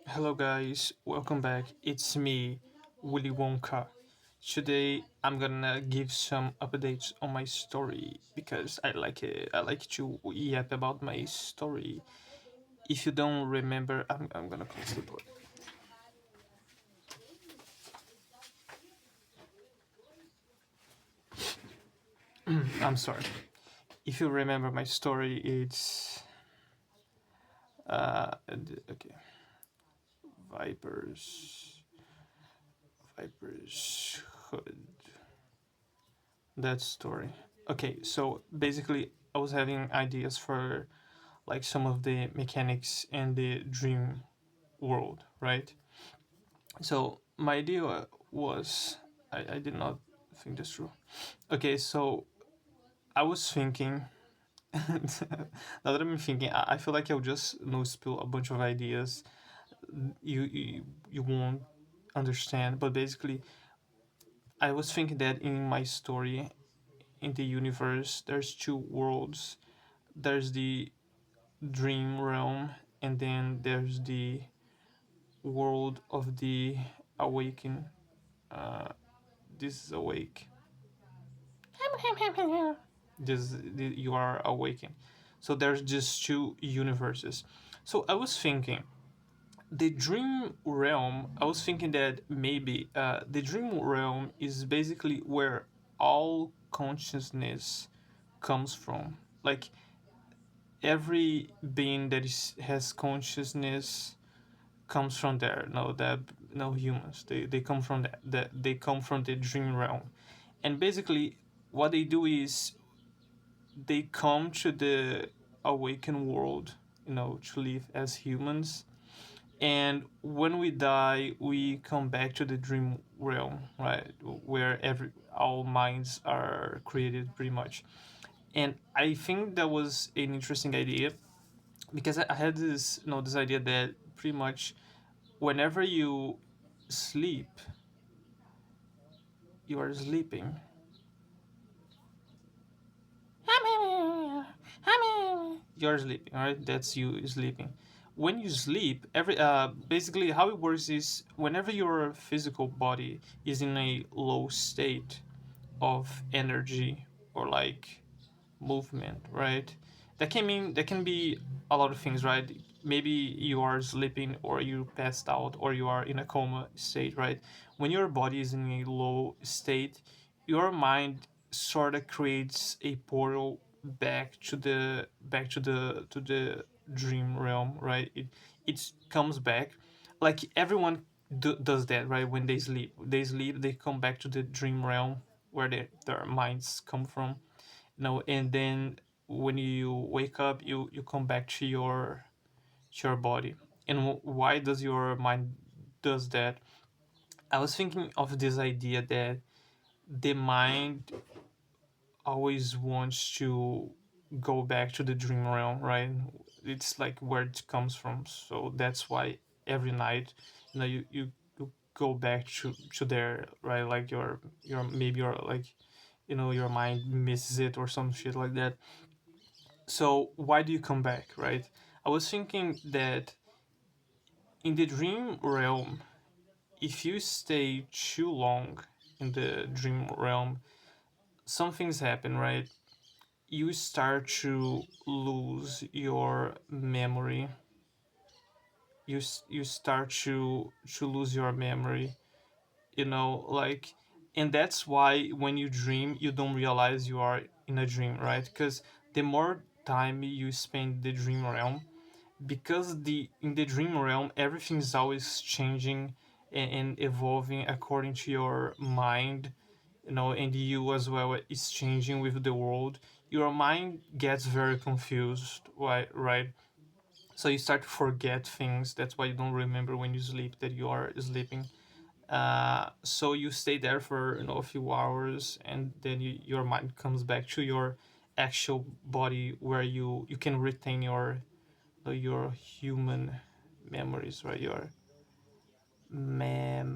Hello, guys, welcome back. It's me, Willy Wonka. Today, I'm gonna give some updates on my story because I like it. I like to yap about my story. If you don't remember, I'm gonna close the door. I'm sorry. If you remember my story, it's okay. Vipers, Vipers Hood. That story. Okay, so basically, I was having ideas for like some of the mechanics in the dream world, right? So my idea was I did not think this through. Okay, so I was thinking now that I'm thinking, I feel like I'll just spill a bunch of ideas you won't understand. But basically, I was thinking that in my story, in the universe, there's two worlds. There's the dream realm, and then there's the world of the awaken. Uh, this is awake. You are awakened. So there's just two universes. So I was thinking the dream realm. I was thinking that maybe the dream realm is basically where all consciousness comes from. Like every being that has consciousness comes from there. No, that no humans. They come from that. They come from the dream realm, and basically what they do is they come to the awakened world, to live as humans. And when we die, we come back to the dream realm, right, where every all minds are created pretty much. And I think that was an interesting idea because I had this, this idea that pretty much whenever you sleep, you are sleeping. You're sleeping, right? That's you sleeping. When you sleep, every basically how it works is whenever your physical body is in a low state of energy or like movement, right? That can be a lot of things, right? Maybe you are sleeping or you passed out or you are in a coma state, right? When your body is in a low state, your mind sort of creates a portal back to the dream realm, right? It comes back, like everyone does that, right? When they sleep, they come back to the dream realm where their minds come from, and then when you wake up, you come back to your body. And why does your mind does that? I was thinking of this idea that the mind always wants to go back to the dream realm, right? It's like where it comes from. So that's why every night, you go back to there, right? Like your maybe your like your mind misses it or some shit like that. So why do you come back, right? I was thinking that in the dream realm, if you stay too long in the dream realm, some things happen, right? You start to lose your memory. You start to lose your memory, like, and that's why when you dream, you don't realize you are in a dream, right? Because the more time you spend in the dream realm, because the in the dream realm everything is always changing and evolving according to your mind, and you as well is changing with the world. Your mind gets very confused, right? So you start to forget things. That's why you don't remember when you sleep that you are sleeping. So you stay there for a few hours, and then your mind comes back to your actual body where you can retain your human memories, right? Your memories.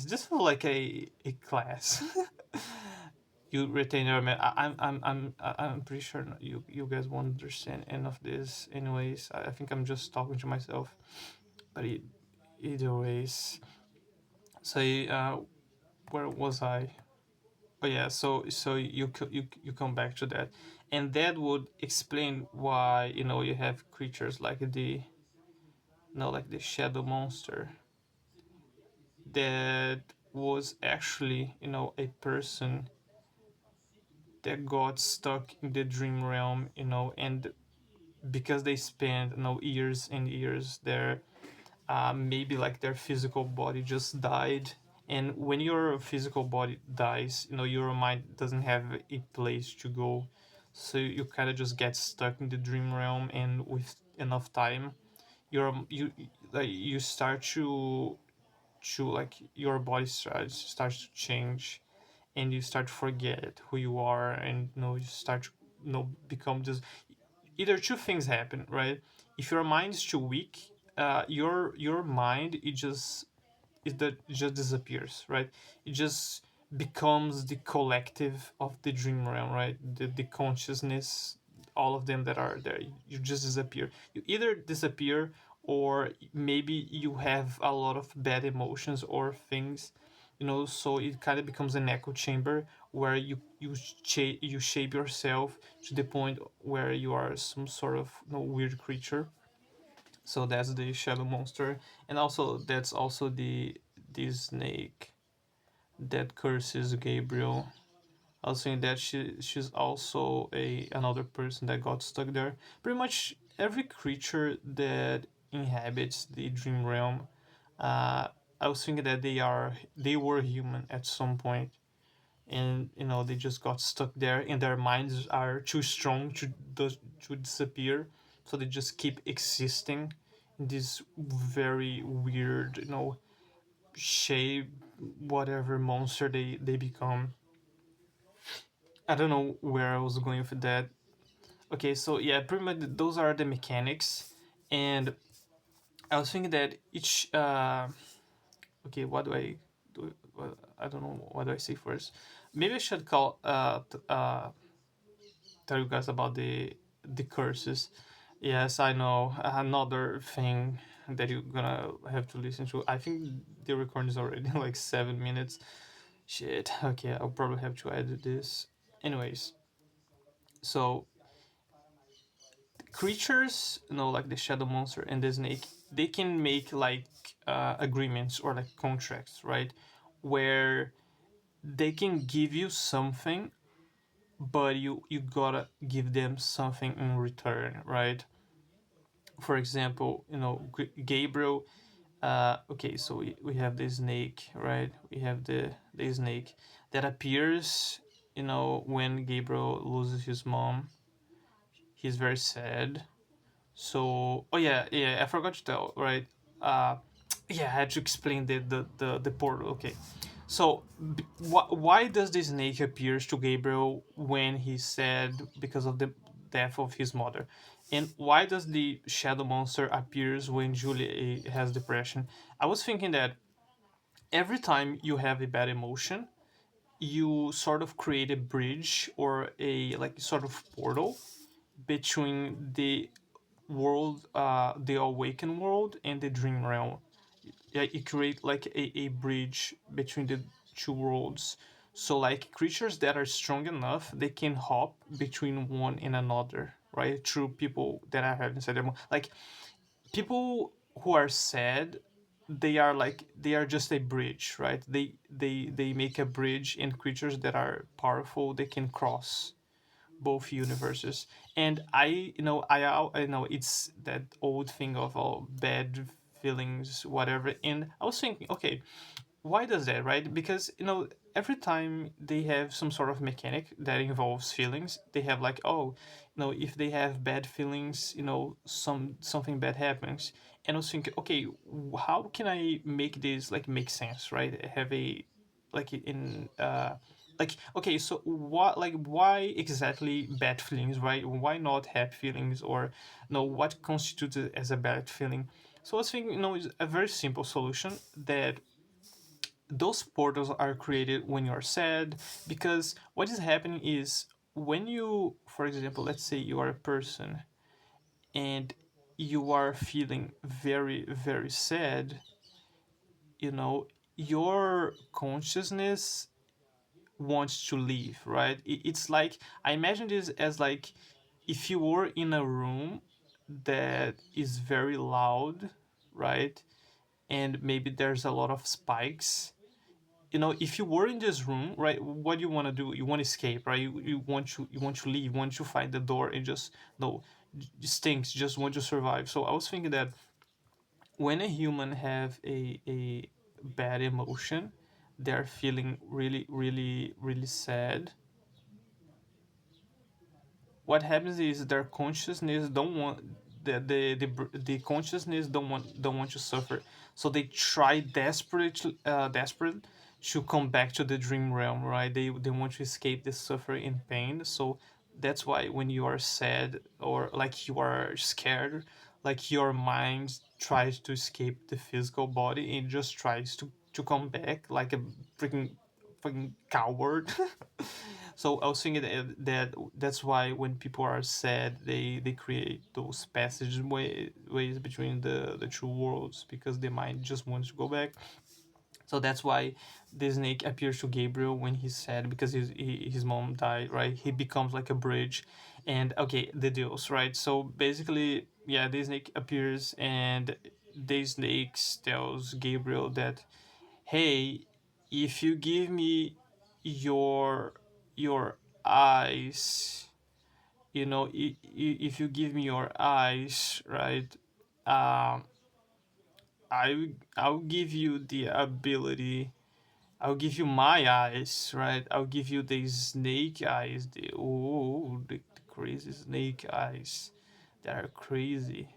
This felt like a class. you retain your I'm pretty sure you guys won't understand any of this anyways. I think I'm just talking to myself, but either ways. So where was I? Oh yeah, so you come back to that, and that would explain why you have creatures like like the shadow monster that was actually a person that got stuck in the dream realm, and because they spent years and years there, maybe like their physical body just died. And when your physical body dies, your mind doesn't have a place to go, so you kind of just get stuck in the dream realm. And with enough time, you start to like your body starts to change, and you start to forget who you are, and you start to become just either two things happen, right? If your mind is too weak, your mind it just disappears, right? It just becomes the collective of the dream realm, right? The consciousness, all of them that are there, you just disappear. You either disappear, or maybe you have a lot of bad emotions or things, so it kind of becomes an echo chamber where you shape yourself to the point where you are some sort of weird creature. So that's the shadow monster, and also that's also the snake that curses Gabriel. I was saying that she's also a another person that got stuck there. Pretty much every creature that inhabits the dream realm, uh, I was thinking that they were human at some point, and they just got stuck there, and their minds are too strong to disappear, so they just keep existing in this very weird shape, whatever monster they become. I don't know where I was going with that. Okay, so yeah, pretty much those are the mechanics. And I was thinking that each okay, what do I do? I don't know, what do I say first? Maybe I should tell you guys about the curses. Yes, I know, another thing that you're gonna have to listen to. I think the recording is already like 7 minutes. Shit. Okay, I'll probably have to edit this. Anyways, so creatures, like the shadow monster and the snake, they can make like agreements or like contracts, right? Where they can give you something, but you gotta give them something in return, right? For example, Gabriel. Okay, so we have the snake, right? We have the snake that appears, when Gabriel loses his mom. He's very sad. So, oh yeah, yeah, I forgot to tell, right? Uh, yeah, I had to explain the portal. Okay, so why does the snake appears to Gabriel when he's sad because of the death of his mother, and why does the shadow monster appears when Julie has depression? I was thinking that every time you have a bad emotion, you sort of create a bridge or a like sort of portal between the world, the awakened world, and the dream realm. Yeah, it create like a bridge between the two worlds. So like creatures that are strong enough, they can hop between one and another, right? Through people that I have inside them. Like people who are sad, they are just a bridge, right? They make a bridge, and creatures that are powerful, they can cross both universes. And I know it's that old thing of all bad feelings, whatever. And I was thinking, okay, why does that, right? Because every time they have some sort of mechanic that involves feelings, they have like, oh, if they have bad feelings, something bad happens. And I was thinking, okay, how can I make this like make sense, right? Have a like in like, okay, so what, like, why exactly bad feelings, right? Why not happy feelings? Or no, what constitutes it as a bad feeling? So I was thinking, it's a very simple solution that those portals are created when you're sad, because what is happening is when you, for example, let's say you are a person and you are feeling very, very sad, you know, your consciousness wants to leave, right? It's like, I imagine this as like if you were in a room that is very loud, right? And maybe there's a lot of spikes. You know, if you were in this room, right, what do you want to do? You want to escape, right? You want to leave, you want to find the door and just no, stinks, just want to survive. So I was thinking that when a human have a bad emotion, they're feeling really, really, really sad. What happens is their consciousness don't want the consciousness don't want to suffer, so they try desperate to come back to the dream realm, right? They want to escape the suffering and pain. So that's why when you are sad or like you are scared, like your mind tries to escape the physical body and just tries to come back like a freaking fucking coward. So I was thinking that's why when people are sad, they create those ways between the two worlds, because the mind just wants to go back. So that's why the snake appears to Gabriel when he's sad, because his mom died, right? He becomes like a bridge, and okay, the deals, right? So basically, yeah, the snake appears, and the snake tells Gabriel that, hey, if you give me your your eyes, you know, if you give me your eyes, right, um I'll give you the ability, I'll give you my eyes, right? I'll give you the snake eyes, the crazy snake eyes that are crazy.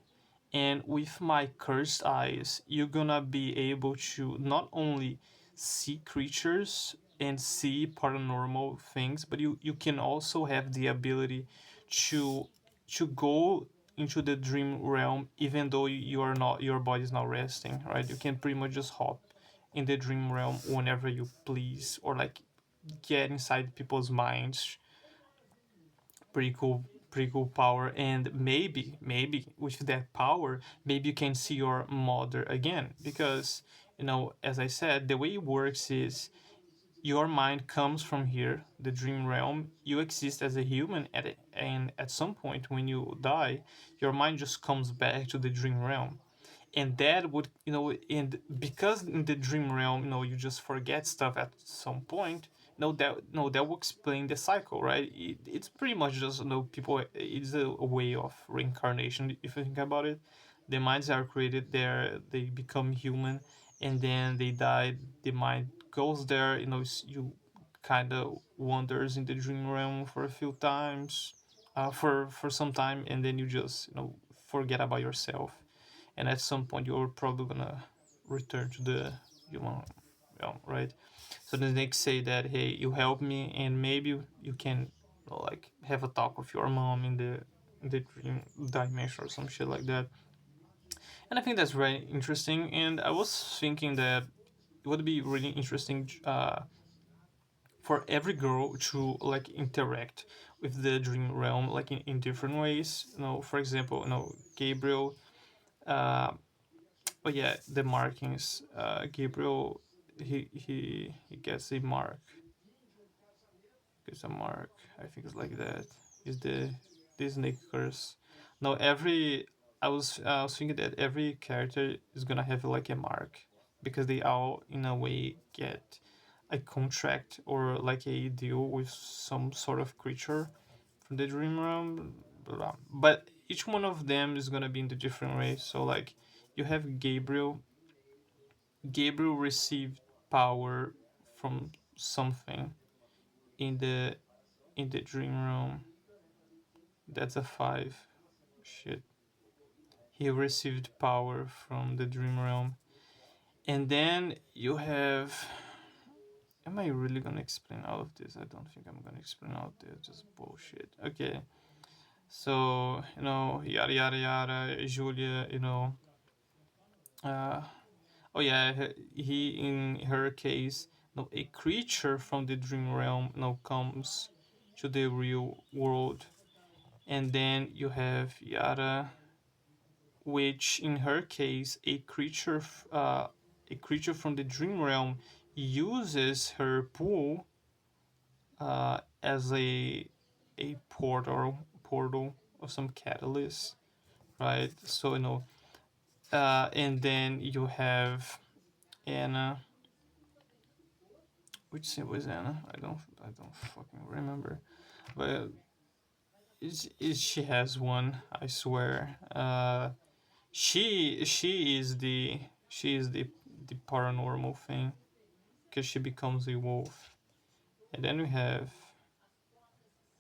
And with my cursed eyes, you're gonna be able to not only see creatures and see paranormal things, but you can also have the ability to go into the dream realm even though you are not, your body's not resting, right? You can pretty much just hop in the dream realm whenever you please, or like get inside people's minds. Pretty cool, pretty cool power. And maybe with that power, maybe you can see your mother again, because you know, as I said, the way it works is your mind comes from here, the dream realm. You exist as a human and at some point when you die, your mind just comes back to the dream realm. And that would, you know, and because in the dream realm, you know, you just forget stuff at some point. No, that will explain the cycle, right? It's pretty much just, you know, people, it's a way of reincarnation if you think about it. The minds are created there, they become human, and then they die, the mind goes there, you know, you kind of wanders in the dream realm for a few times, for some time, and then you just, you know, forget about yourself, and at some point you're probably gonna return to the human realm, right? So the snakes say that, hey, you help me, and maybe you can, you know, like have a talk with your mom in the dream dimension or some shit like that. And I think that's very interesting. And I was thinking that it would be really interesting for every girl to like interact with the dream realm like in different ways. You know, for example, you know, Gabriel. Uh, Oh yeah, the markings. Gabriel, he gets a mark. Gets a mark. I think it's like that. Is the snake curse? No, I was thinking that every character is gonna have like a mark, because they all in a way get a contract or like a deal with some sort of creature from the dream realm. But each one of them is gonna be in the different way. So like you have Gabriel. Gabriel received power from something in the dream realm. That's a 5. Shit. He received power from the dream realm. And then you have, am I really gonna explain all of this? I don't think I'm gonna explain all of this. Just bullshit. Okay. So, you know, yada yada yada, Julia, you know, uh Oh yeah, he in her case, no, a creature from the dream realm, no, comes to the real world, and then you have Yara, which in her case, a creature from the dream realm uses her pool as a portal or some catalyst, right? So and then you have Anna. Which scene was Anna? I don't fucking remember. But she has one, I swear. She is the paranormal thing because she becomes a wolf, and then we have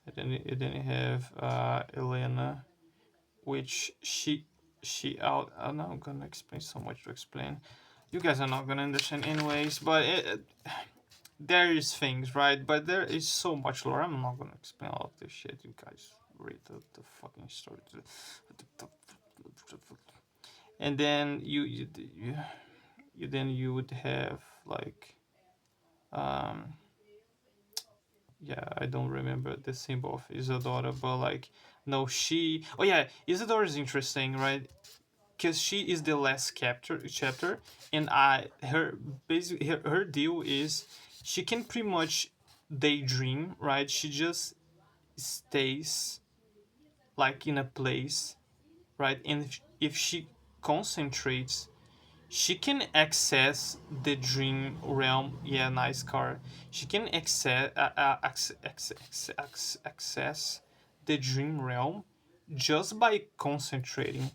and then you have Elena, which I'm not gonna explain so much to explain. You guys are not gonna understand anyways, but there is things, right? But there is so much lore. I'm not gonna explain all of this shit. You guys read the fucking story. And then you would have like um yeah, I don't remember the symbol of Isadora, but like no, oh yeah, Isadora is interesting, right? Because she is the last chapter, and her basically her deal is she can pretty much daydream, right? She just stays like in a place, right? And if she concentrates, she can access the dream realm. Yeah, nice car. She can access the dream realm just by concentrating,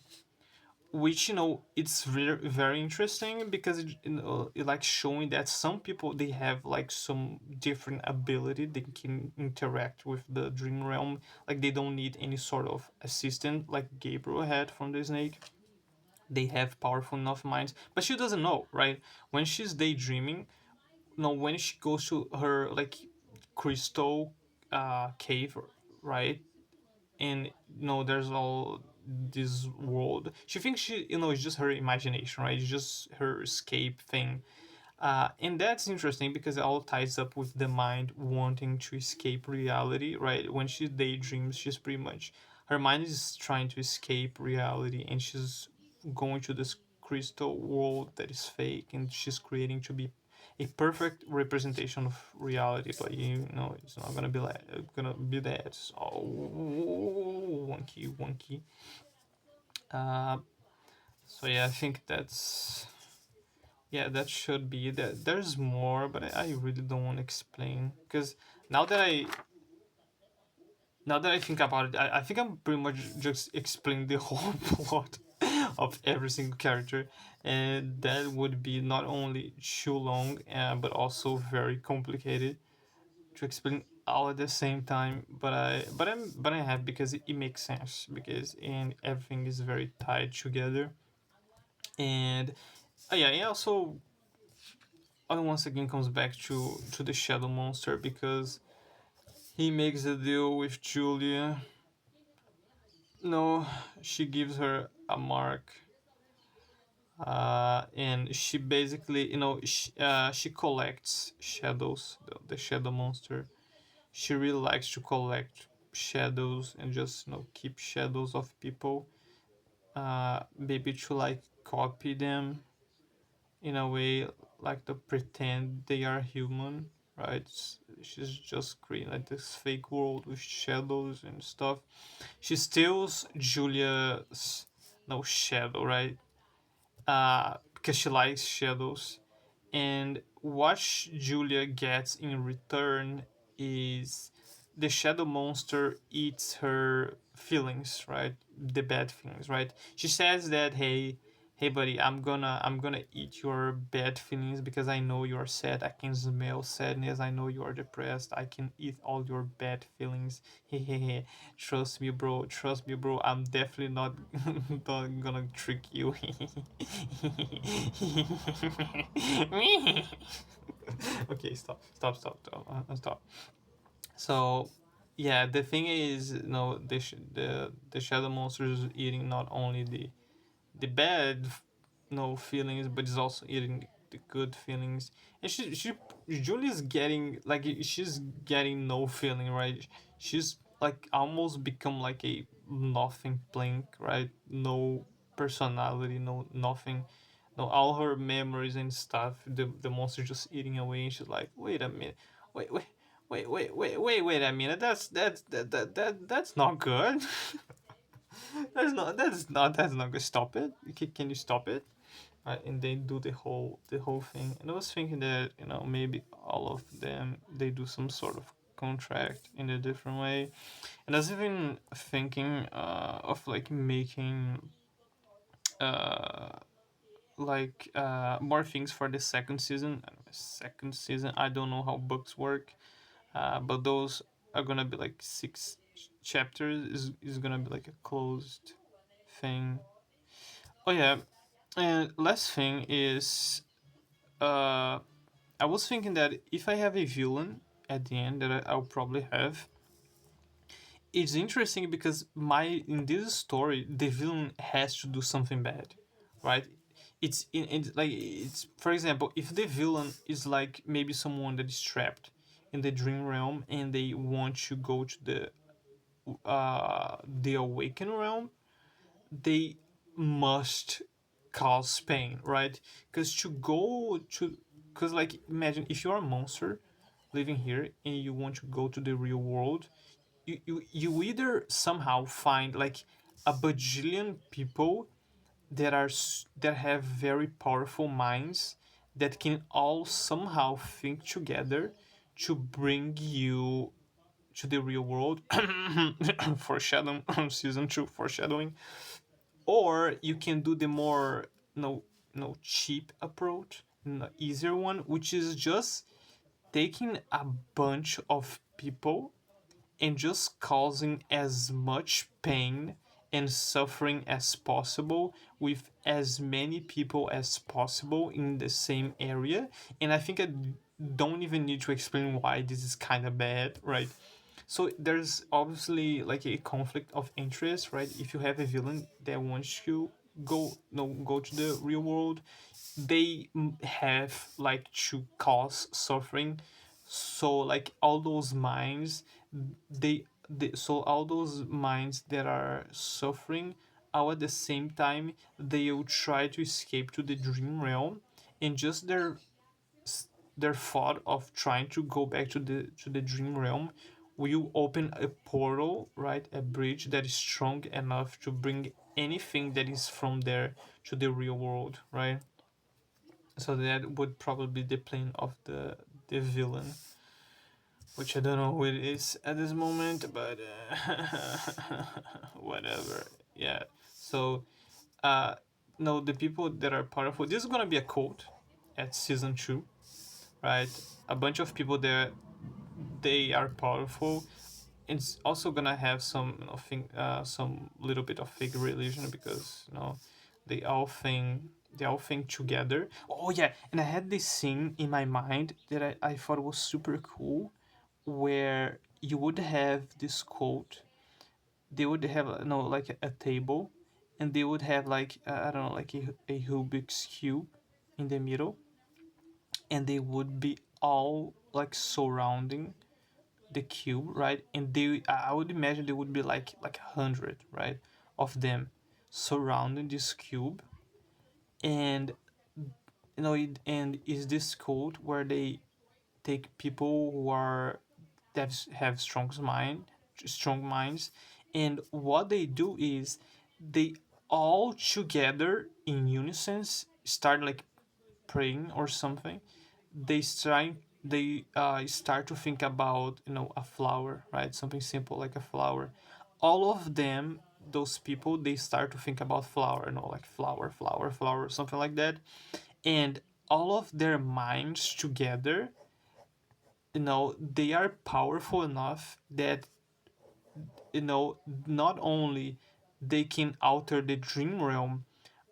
which it's very very interesting because it like showing that some people they have like some different ability, they can interact with the dream realm, like they don't need any sort of assistant like Gabriel had from the snake. They have powerful enough minds, but she doesn't know, right? When she's daydreaming, no, when she goes to her like crystal cave, right? And there's all this world, she thinks it's just her imagination, right? It's just her escape thing. And that's interesting because it all ties up with the mind wanting to escape reality, right? When she daydreams, she's pretty much, her mind is trying to escape reality, and she's going to this crystal world that is fake, and she's creating to be a perfect representation of reality. But it's not gonna be like gonna be that. It's all wonky, wonky. Uh, so yeah, I think that should be that. There's more, but I really don't want to explain because now that I now that I think about it, I think I'm pretty much just explaining the whole plot of every single character, and that would be not only too long, but also very complicated to explain all at the same time. But I'm happy because it makes sense because and everything is very tied together. And yeah, and also once again comes back to the shadow monster because he makes a deal with Julia. No, she gives her a mark, and she basically, she collects shadows. The shadow monster. She really likes to collect shadows and just keep shadows of people. Maybe to like copy them in a way, like to pretend they are human, right? She's just creating like this fake world with shadows and stuff. She steals Julia's no shadow, right? Because she likes shadows, and what Julia gets in return is the shadow monster eats her feelings, right? The bad feelings, right? She says that, hey buddy, I'm gonna eat your bad feelings because I know you're sad. I can smell sadness. I know you are depressed. I can eat all your bad feelings. Hey. Trust me bro, I'm definitely not, not gonna trick you. Okay, stop. So yeah, the thing is, the shadow monster is eating not only the bad no feelings, but is also eating the good feelings. And she Julia's getting like she's getting no feeling, right? She's like almost become like a nothing blink, right? No personality, no nothing, no all her memories and stuff. The monster just eating away, and she's like, wait a minute, wait wait. Wait a minute. That's not good. That's not good. Stop it. Can you stop it? And they do the whole thing. And I was thinking that maybe all of them they do some sort of contract in a different way. And I was even thinking of like making uh more things for the second season. Second season, I don't know how books work, but those are gonna be like six chapters. Is gonna be like a closed thing. Oh yeah, and last thing is uh I was thinking that if I have a villain at the end that I'll probably have, it's interesting because my in this story the villain has to do something bad, right? It's like it's for example, if the villain is like maybe someone that is trapped in the dream realm and they want to go to the awakened realm, they must cause pain, right? Because to go to, because like imagine if you're a monster living here and you want to go to the real world, you either somehow find like a bajillion people that have very powerful minds that can all somehow think together to bring you to the real world. Foreshadowing. Season 2 foreshadowing. Or you can do the more no cheap approach, no easier one, which is just taking a bunch of people and just causing as much pain and suffering as possible with as many people as possible in the same area. And I think I don't even need to explain why this is kind of bad, right? So there's obviously like a conflict of interest, right? If you have a villain that wants you go to the real world, they have like to cause suffering. So like all those minds, so all those minds that are suffering, all at the same time they will try to escape to the dream realm, and just their thought of trying to go back to the dream realm will open a portal, right? A bridge that is strong enough to bring anything that is from there to the real world, right? So that would probably be the plan of the villain, which I don't know who it is at this moment, but whatever. Yeah. So uh no, the people that are powerful. This is gonna be a cult at season 2, right? A bunch of people there, they are powerful. It's also gonna have some some little bit of fake religion, because they all think together. Oh yeah, and I had this scene in my mind that I thought was super cool, where you would have this quote. They would have like a table, and they would have like I don't know, like a Rubik's cube in the middle, and they would be all like surrounding the cube, right? And I would imagine there would be like 100, right, of them surrounding this cube. And and is this code where they take people who are that have strong minds, and what they do is they all together in unison start like praying or something. They start to think about a flower, right? Something simple like a flower. All of them, those people, they start to think about flower, like flower, flower, flower, something like that. And all of their minds together, they are powerful enough that you know not only they can alter the dream realm,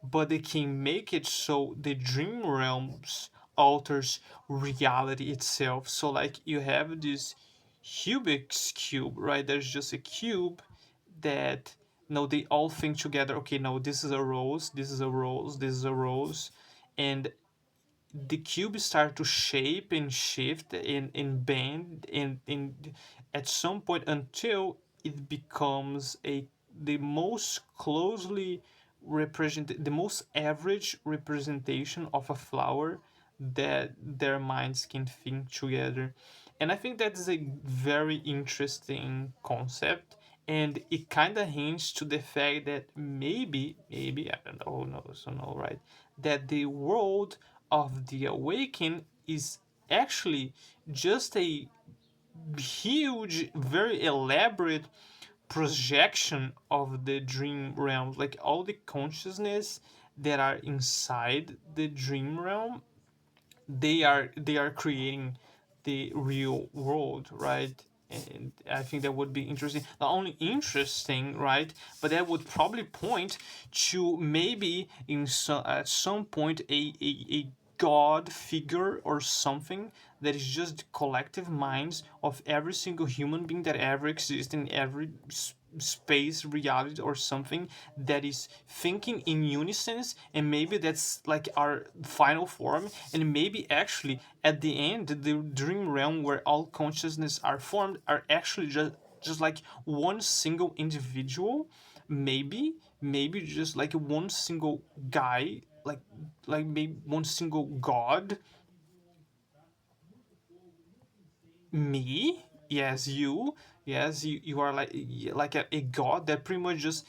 but they can make it so the dream realms alters reality itself. So like you have this Rubik's cube, right? There's just a cube that no, they all think together, okay, no, this is a rose, this is a rose, this is a rose, and the cube start to shape and shift and bend in at some point until it becomes a the most closely represent the most average representation of a flower that their minds can think together. And I think that is a very interesting concept, and it kind of hints to the fact that maybe I don't know, who knows, I don't know, right, that the world of the awakened is actually just a huge, very elaborate projection of the dream realm. Like all the consciousness that are inside the dream realm, they are creating the real world, right? And I think that would be interesting. Not only interesting, right, but that would probably point to maybe at some point a god figure or something that is just the collective minds of every single human being that ever exists in every space reality or something that is thinking in unison, and maybe that's like our final form, and maybe actually at the end the dream realm where all consciousness are formed are actually just like one single individual, maybe just like one single guy, like maybe one single god. Me? Yes, you. Yes, you are like a god that pretty much just,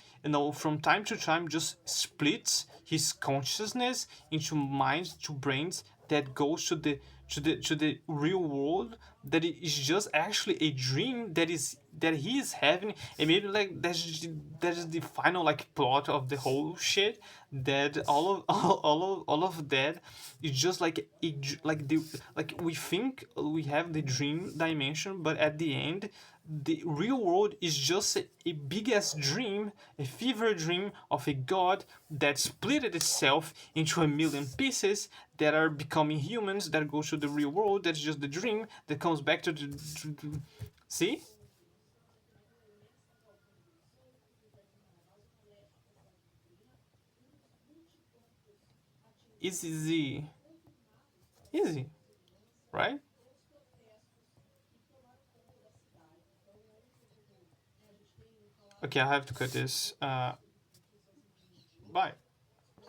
from time to time just splits his consciousness into minds to brains that goes to the real world, that it is just actually a dream that he is having. And maybe like that's the final like plot of the whole shit, that all of all of that is just like like the like we think we have the dream dimension, but at the end the real world is just a big ass dream, a fever dream of a god that split itself into a million pieces that are becoming humans, that goes to the real world, that's just the dream that comes back to see. Easy, easy, right? Okay, I have to cut this. Bye.